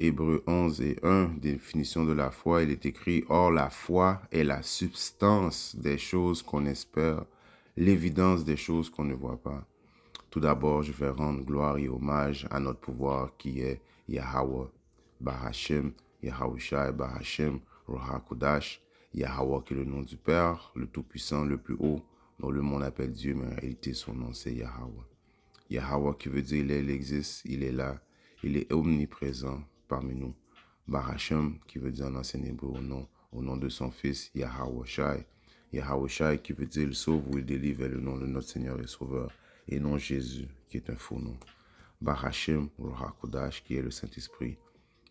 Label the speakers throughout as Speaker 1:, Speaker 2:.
Speaker 1: Hébreux 11 et 1, définition de la foi, il est écrit « Or la foi est la substance des choses qu'on espère, l'évidence des choses qu'on ne voit pas. » Tout d'abord, je vais rendre gloire et hommage à notre pouvoir qui est Yahweh, Bahashem, Yahushai, Bahashem, Roha Kodash, Yahweh qui est le nom du Père, le Tout-Puissant, le plus haut, dont le monde appelle Dieu, mais en réalité son nom c'est Yahweh. Yahweh qui veut dire il existe, il est là, il est omniprésent parmi nous. Bahashem qui veut dire en ancien hébreu au nom de son fils Yahweh Shai. Yahweh Shai qui veut dire il sauve ou il délivre est le nom de notre Seigneur et Sauveur et non Jésus qui est un faux nom. Bahashem Roha Kodash qui est le Saint-Esprit.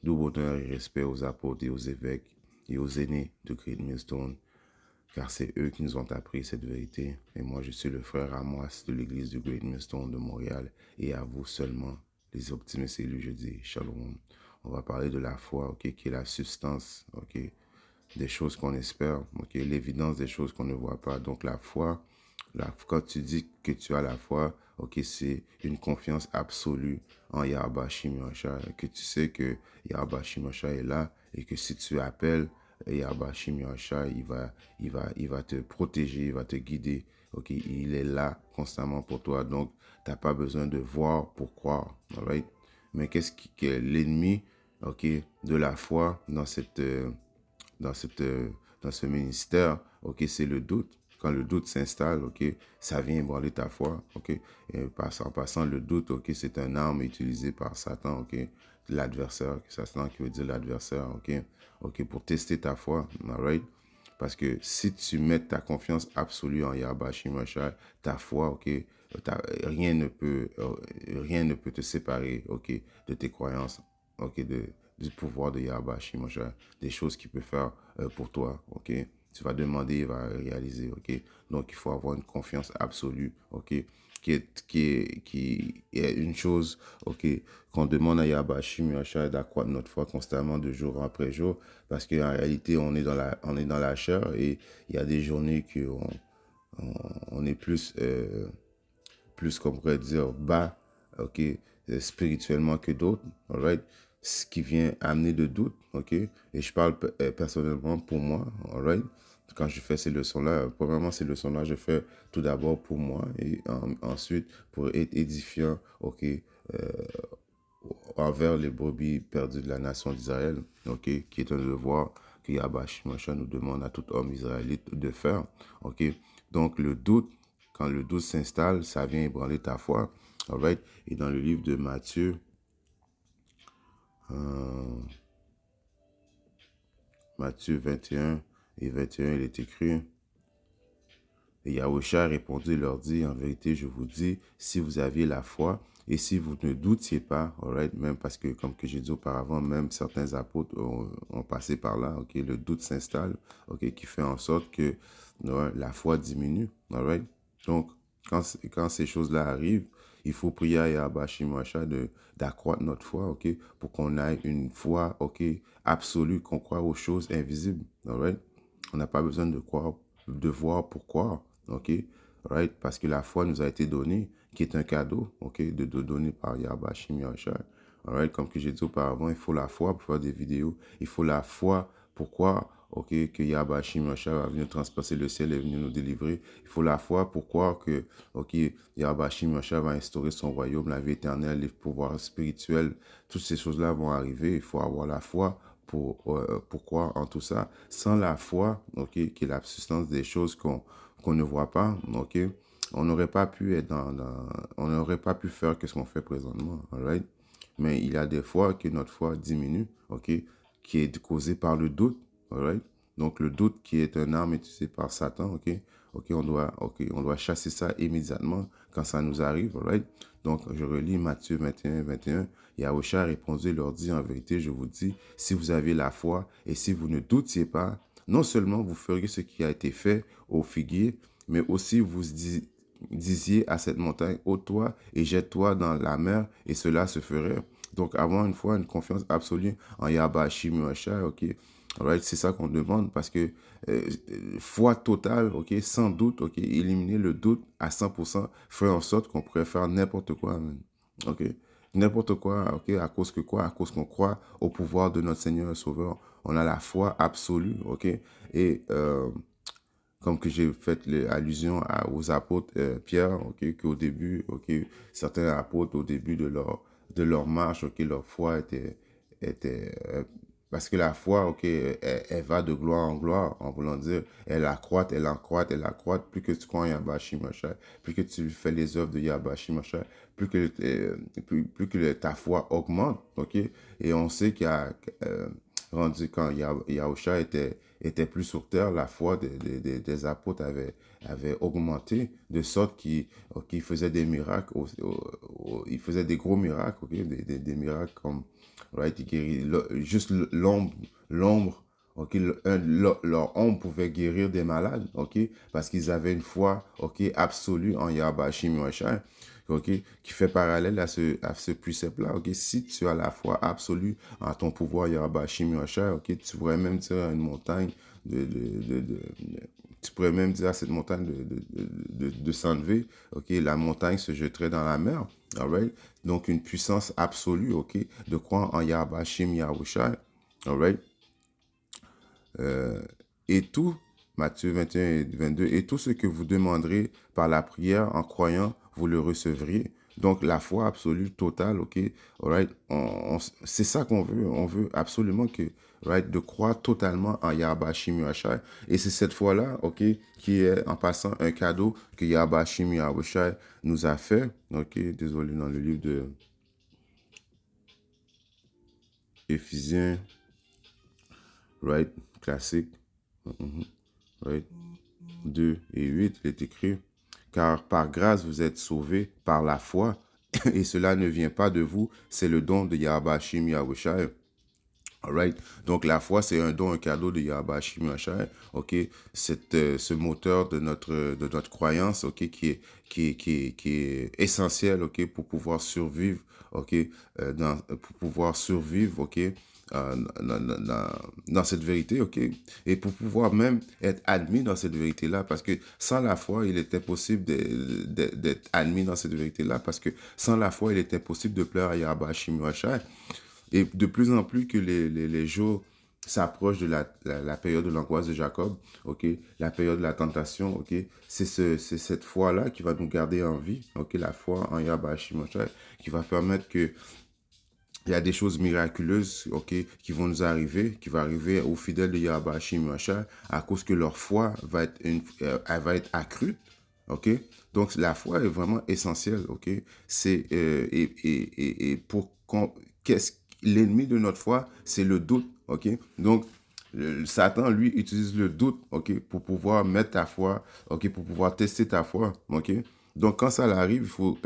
Speaker 1: Double honneur et respect aux apôtres et aux évêques et aux aînés de Great Millstone, car c'est eux qui nous ont appris cette vérité. Et moi, je suis le frère Amos de l'église du Great Millstone de Montréal. Et à vous seulement, les optimistes élus, je dis shalom. On va parler de la foi, ok, qui est la substance, ok, des choses qu'on espère, ok, l'évidence des choses qu'on ne voit pas. Donc la foi, quand tu dis que tu as la foi, ok, c'est une confiance absolue en Yahweh Shimosha, que tu sais que Yahweh Shimosha est là et que si tu appelles Yahweh Shimosha, il va te protéger, il va te guider, ok, il est là constamment pour toi, donc tu n'as pas besoin de voir pour croire, alright? Mais qu'est-ce qui est l'ennemi, ok, de la foi dans dans cette, dans ce ministère, ok, c'est le doute. Quand le doute s'installe, ok, ça vient ébranler ta foi, ok. Et en passant, le doute, ok, c'est une arme utilisée par Satan, ok, l'adversaire, Satan qui veut dire l'adversaire, ok, ok, pour tester ta foi, alright. Parce que si tu mets ta confiance absolue en Yahweh Shimashai, ta foi, ok, rien rien ne peut te séparer, ok, de tes croyances, ok, du pouvoir de Yahweh Shimashai, des choses qu'il peut faire pour toi, ok. Tu vas demander, il va réaliser, ok. Donc, il faut avoir une confiance absolue, ok, qui est une chose, ok, qu'on demande à Yahweh Shimashai d'accroître notre foi constamment de jour après jour, parce qu'en réalité, on est dans la chair et il y a des journées qu'on on est plus, comme on pourrait dire, bas, ok, spirituellement que d'autres, alright, ce qui vient amener de doute, ok, et je parle personnellement pour moi, alright, quand je fais ces leçons-là, premièrement, ces leçons-là, je fais tout d'abord pour moi et ensuite pour être édifiant, ok, envers les brebis perdues de la nation d'Israël, ok, qui est un devoir que Yahweh Shimosha nous demande à tout homme israélite de faire, ok. Donc le doute, quand le doute s'installe, ça vient ébranler ta foi, alright. Et dans le livre de Matthieu, Matthieu 21 et 21, il est écrit: et Yahusha répondit et leur dit, en vérité, je vous dis, si vous aviez la foi et si vous ne doutiez pas, alright, même parce que, comme que j'ai dit auparavant, même certains apôtres ont passé par là, ok, le doute s'installe, ok, qui fait en sorte que la foi diminue, alright. Donc, quand ces choses-là arrivent, il faut prier à Yahweh Shimosha d'accroître notre foi, ok, pour qu'on ait une foi, ok, absolue, qu'on croit aux choses invisibles, alright. On n'a pas besoin de croire, de voir pour croire, ok, right? Parce que la foi nous a été donnée, qui est un cadeau, ok, donné par Yahweh Shimosha, alright? Comme que j'ai dit auparavant, il faut la foi pour faire des vidéos, il faut la foi pour croire, ok, que Yahweh Shimosha va venir transpasser le ciel et venir nous délivrer. Il faut la foi pour croire que, ok, Yahweh Shimosha va instaurer son royaume, la vie éternelle, les pouvoirs spirituels, toutes ces choses-là vont arriver. Il faut avoir la foi pour croire en tout ça. Sans la foi, ok, qui est la substance des choses qu'on ne voit pas, ok, on n'aurait pas pu être on n'aurait pas pu faire que ce qu'on fait présentement, alright? Mais il y a des fois que notre foi diminue, ok, qui est causée par le doute, alright? Donc le doute qui est un arme utilisée par Satan, ok, on doit chasser ça immédiatement quand ça nous arrive, alright? Donc je relis Matthieu 21, 21. Yahusha répondit et leur dit, en vérité, je vous dis, si vous avez la foi et si vous ne doutiez pas, non seulement vous feriez ce qui a été fait au figuier, mais aussi vous disiez à cette montagne, ôte-toi et jette-toi dans la mer, et cela se ferait. Donc, avoir une foi, une confiance absolue en Yahweh Shimosha, ok, alright, c'est ça qu'on demande, parce que foi totale, ok, sans doute, ok, éliminer le doute à 100%, faire en sorte qu'on pourrait faire n'importe quoi, man. Ok, N'importe quoi, ok? À cause que quoi? À cause qu'on croit au pouvoir de notre Seigneur et Sauveur. On a la foi absolue, ok? Et comme que j'ai fait allusion aux apôtres Pierre, ok, qu'au début, ok, certains apôtres au début de leur marche, ok, leur foi était parce que la foi, ok, elle va de gloire en gloire, en voulant dire, elle accroît, elle accroît, elle accroît. Plus que tu crois en Yabashi Moshe, plus que tu fais les œuvres de Yabashi Moshe, plus que ta foi augmente, ok. Et on sait qu'il y a rendu quand Yahusha était plus sur terre, la foi des apôtres avait augmenté, de sorte qu'ils faisaient des miracles, ils faisaient des gros miracles, okay? Des miracles comme, right, juste l'ombre, ok, leur ombre pouvait guérir des malades, ok, parce qu'ils avaient une foi, ok, absolue en Yahweh Shai, ok, qui fait parallèle à ce précepte-là, ok. Si tu as la foi absolue en ton pouvoir Yahweh Shai, ok, tu pourrais même dire à une montagne tu pourrais même dire à cette montagne de s'enlever, ok, la montagne se jetterait dans la mer, alright? Donc une puissance absolue, ok, de croire en Yahweh Yahushai, alright? Et tout, Matthieu 21 et 22, et tout ce que vous demanderez par la prière en croyant, vous le recevriez. Donc, la foi absolue, totale, ok, alright, c'est ça qu'on veut. On veut absolument que, right, de croire totalement en Yahweh Shai. Et c'est cette foi-là, ok, qui est, en passant, un cadeau que Yahweh Shai nous a fait, ok, désolé, dans le livre de Éphésiens, right, classique, right, 2 et 8, il est écrit, car par grâce vous êtes sauvés par la foi, et cela ne vient pas de vous, c'est le don de Yahweh Yahushai. Alright. Donc la foi, c'est un don, un cadeau de Yahweh Shai. Ok. Ce moteur de notre croyance, ok, qui est essentiel, ok, pour pouvoir survivre, ok, pour pouvoir survivre, ok, dans cette vérité, ok, et pour pouvoir même être admis dans cette vérité-là, parce que sans la foi, il était possible d'être admis dans cette vérité-là, parce que sans la foi, il était possible de plaire à Yahweh Shai. Et de plus en plus que les jours s'approchent de la période de l'angoisse de Jacob, ok, la période de la tentation, ok, c'est cette foi-là qui va nous garder en vie, ok, la foi en Yahweh Shai, qui va permettre que il y a des choses miraculeuses, ok, qui vont nous arriver, qui vont arriver aux fidèles de Yahweh Shai, à cause que leur foi va être elle va être accrue, ok. Donc la foi est vraiment essentielle, ok. C'est et pour qu'est-ce l'ennemi de notre foi, c'est le doute, ok. Donc Satan, lui, utilise le doute, ok, pour pouvoir mettre ta foi, ok, pour pouvoir tester ta foi, ok. Donc quand ça arrive, il faut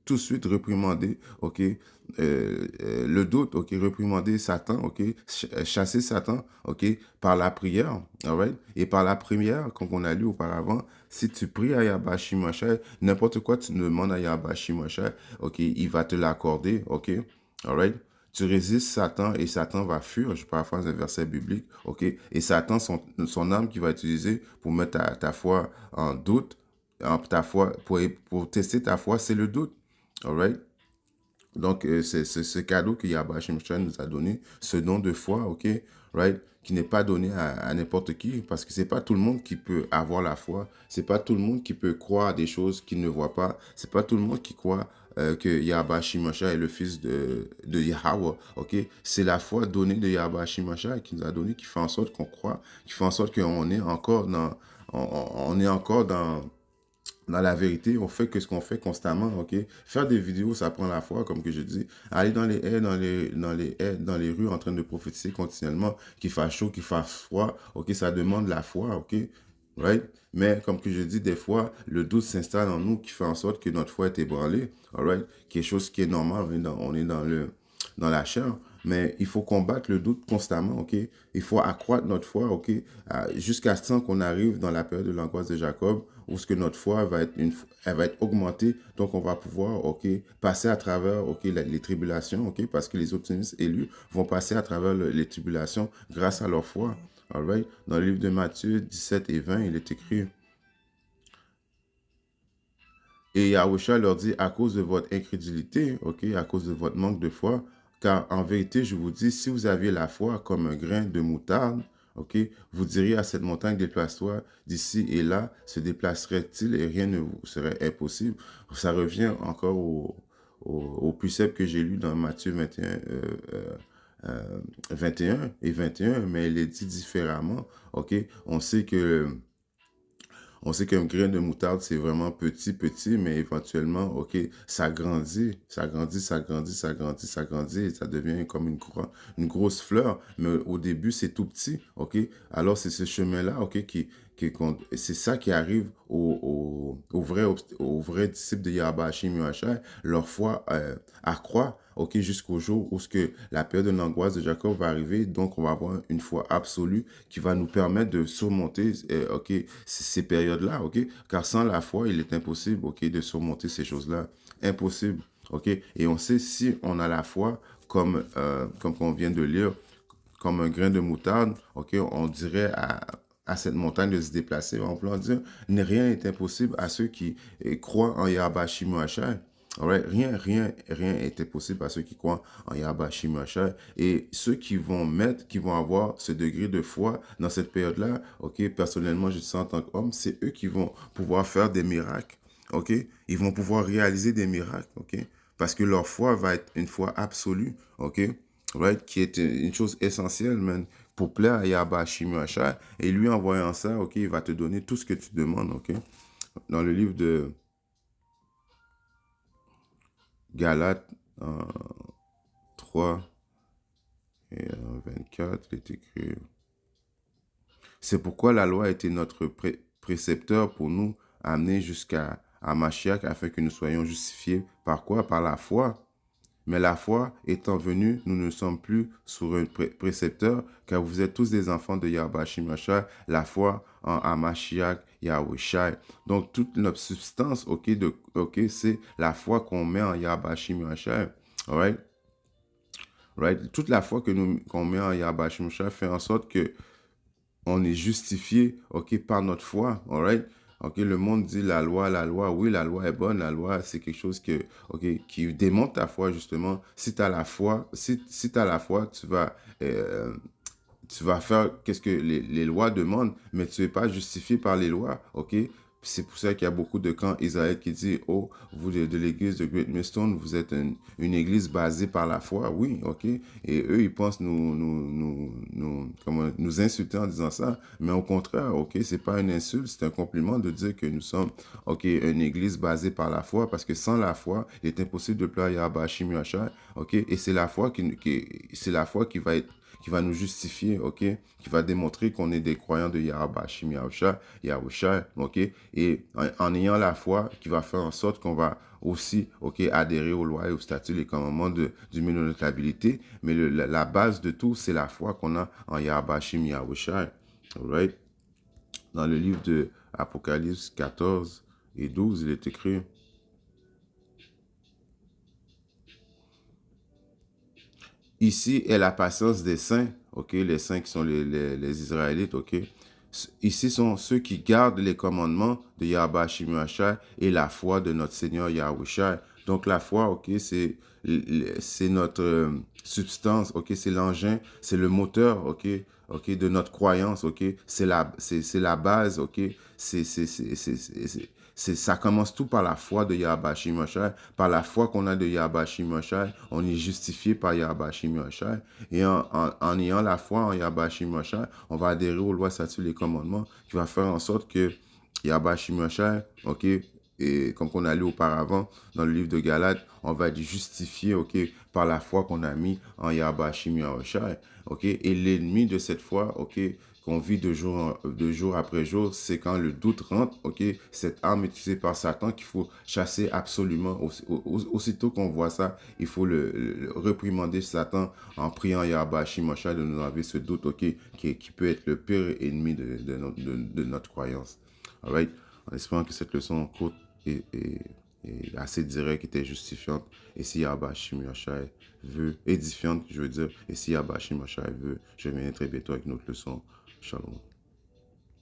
Speaker 1: tout de suite réprimander, ok, le doute, ok, réprimander Satan, ok, chasser Satan, ok, par la prière, alright, et par la prière, comme on a lu auparavant, si tu pries à Yahweh Shai, n'importe quoi tu demandes à Yahweh Shai, ok, il va te l'accorder, ok, alright. Tu résistes Satan et Satan va fuir. Je paraphrase un verset biblique, ok. Et Satan, son arme qu'il va utiliser pour mettre ta foi en doute, ta foi, pour tester ta foi, c'est le doute, alright. Donc, c'est ce cadeau que Yahweh Shai nous a donné, ce don de foi, ok, right, qui n'est pas donné à n'importe qui, parce que c'est pas tout le monde qui peut avoir la foi, c'est pas tout le monde qui peut croire à des choses qu'il ne voit pas, c'est pas tout le monde qui croit que Yahweh Shai est le fils de Yahweh, ok, c'est la foi donnée de Yahweh Shai qui nous a donné, qui fait en sorte qu'on croit, qui fait en sorte qu'on est encore on est encore dans la vérité, on fait que ce qu'on fait constamment, ok? Faire des vidéos, ça prend la foi, comme que je dis. Aller dans les haies, dans les rues, en train de prophétiser continuellement, qu'il fasse chaud, qu'il fasse froid, ok? Ça demande la foi, ok? Right? Mais comme que je dis, des fois, le doute s'installe en nous qui fait en sorte que notre foi est ébranlée, alright? Quelque chose qui est normal, on est dans la chair, mais il faut combattre le doute constamment, ok? Il faut accroître notre foi, ok? Jusqu'à ce temps qu'on arrive dans la période de l'angoisse de Jacob, où ce que notre foi va être elle va être augmentée, donc on va pouvoir, ok, passer à travers, ok, les tribulations, ok, parce que les optimistes élus vont passer à travers les tribulations grâce à leur foi, alright? Dans le livre de Matthieu 17 et 20, il est écrit, Et Yahusha leur dit, à cause de votre incrédulité, ok, à cause de votre manque de foi, car en vérité, je vous dis, si vous aviez la foi comme un grain de moutarde, ok, vous diriez à cette montagne, déplace-toi d'ici et là, se déplacerait-il et rien ne vous serait impossible. Ça revient encore au précepte que j'ai lu dans Matthieu 21, 21 et 21, mais il est dit différemment, ok. On sait qu'un grain de moutarde, c'est vraiment petit, petit, mais éventuellement, OK, ça grandit, ça grandit, ça grandit, ça grandit, ça grandit, et ça devient comme une grosse fleur. Mais au début, c'est tout petit, OK? Alors, c'est ce chemin-là, OK, c'est ça qui arrive aux vrais disciples de Yahweh Hashem Yahshua. Leur foi accroît, OK, jusqu'au jour où la période de l'angoisse de Jacob va arriver. Donc, on va avoir une foi absolue qui va nous permettre de surmonter, OK, ces périodes-là, OK? Car sans la foi, il est impossible, OK, de surmonter ces choses-là. Impossible, OK? Et on sait si on a la foi, comme on vient de lire, comme un grain de moutarde, OK, on dirait à cette montagne de se déplacer. On peut en dire, rien n'est impossible à ceux qui croient en Yahweh Shimoachai. Alright? Rien est impossible à ceux qui croient en Yahweh Shimoachai. Et ceux qui vont avoir ce degré de foi dans cette période-là, OK, personnellement, je sens en tant qu'homme, c'est eux qui vont pouvoir faire des miracles. OK? Ils vont pouvoir réaliser des miracles. OK? Parce que leur foi va être une foi absolue. OK? Right? Qui est une chose essentielle, man, pour plaire à Yahweh Hashem Yahshua. Et lui, en voyant ça, OK, il va te donner tout ce que tu demandes, OK? Dans le livre de Galates 3 et 24, il est écrit: c'est pourquoi la loi a été notre précepteur pour nous amener jusqu'à Mashiach afin que nous soyons justifiés par quoi? Par la foi. Mais la foi étant venue, nous ne sommes plus sur un précepteur, car vous êtes tous des enfants de Yahweh Hashem Yahshua, la foi en Hamashiach Yahushai. Donc, toute notre substance, c'est la foi qu'on met en Yahweh Hashem Yahshua. Alright? Right? Toute la foi qu'on met en Yahweh Hashem Yahshua fait en sorte que on est justifié, OK, par notre foi, all right? OK, le monde dit la loi, oui, la loi est bonne, la loi, c'est quelque chose qui démontre ta foi, justement. Si tu as la foi, si tu as la foi, tu vas faire qu'est-ce que les lois demandent, mais tu n'es pas justifié par les lois, OK? C'est pour ça qu'il y a beaucoup de camps Israël qui disent, oh, vous de l'église de Great Millstone, vous êtes une église basée par la foi, oui, OK? Et eux, ils pensent nous insulter en disant ça, mais au contraire, OK, c'est pas une insulte, c'est un compliment de dire que nous sommes, OK, une église basée par la foi, parce que sans la foi, il est impossible de plaire à Yahweh Hashem Yahshua, OK? Et c'est la foi c'est la foi qui va nous justifier, OK? Qui va démontrer qu'on est des croyants de Yahweh Hashem Yahushua, OK? Et en ayant la foi, qui va faire en sorte qu'on va aussi, OK, adhérer aux lois et aux statuts, les commandements du milieu de notabilité. Mais la base de tout, c'est la foi qu'on a en Yahweh Hashem Yahushua. All right? Dans le livre de Apocalypse 14 et 12, il est écrit: ici est la patience des saints, ok, les saints qui sont les Israélites, ok. Ici sont ceux qui gardent les commandements de Yahweh Hashem Yahshua et la foi de notre Seigneur Yahushua. Donc la foi, ok, c'est notre substance, ok, c'est l'engin, c'est le moteur, ok, ok, de notre croyance, ok, c'est la base, ok, ça commence tout par la foi de Yahweh Hashem Yahshua. Par la foi qu'on a de Yahweh Hashem Yahshua, on est justifié par Yahweh Hashem Yahshua. Et en ayant la foi en Yahweh Hashem Yahshua, on va adhérer aux lois, statuts, les commandements, qui va faire en sorte que Yahweh Hashem Yahshua, ok, et comme on a lu auparavant dans le livre de Galates, on va être justifié, ok, par la foi qu'on a mis en Yahweh Hashem Yahshua, ok. Et l'ennemi de cette foi, ok, qu'on vit de jour après jour, c'est quand le doute rentre, ok, cette arme utilisée par Satan qu'il faut chasser absolument. Aussitôt qu'on voit ça, il faut le réprimander Satan en priant Yahweh Hashem Yahshua de nous enlever ce doute, ok, qui peut être le pire ennemi de notre croyance. All right? En espérant que cette leçon courte et assez directe était justifiante. Et si Yahweh Hashem Yahshua veut, édifiante, je veux dire, et si Yahweh Hashem Yahshua veut, je viens très bientôt avec une autre leçon. Shalom.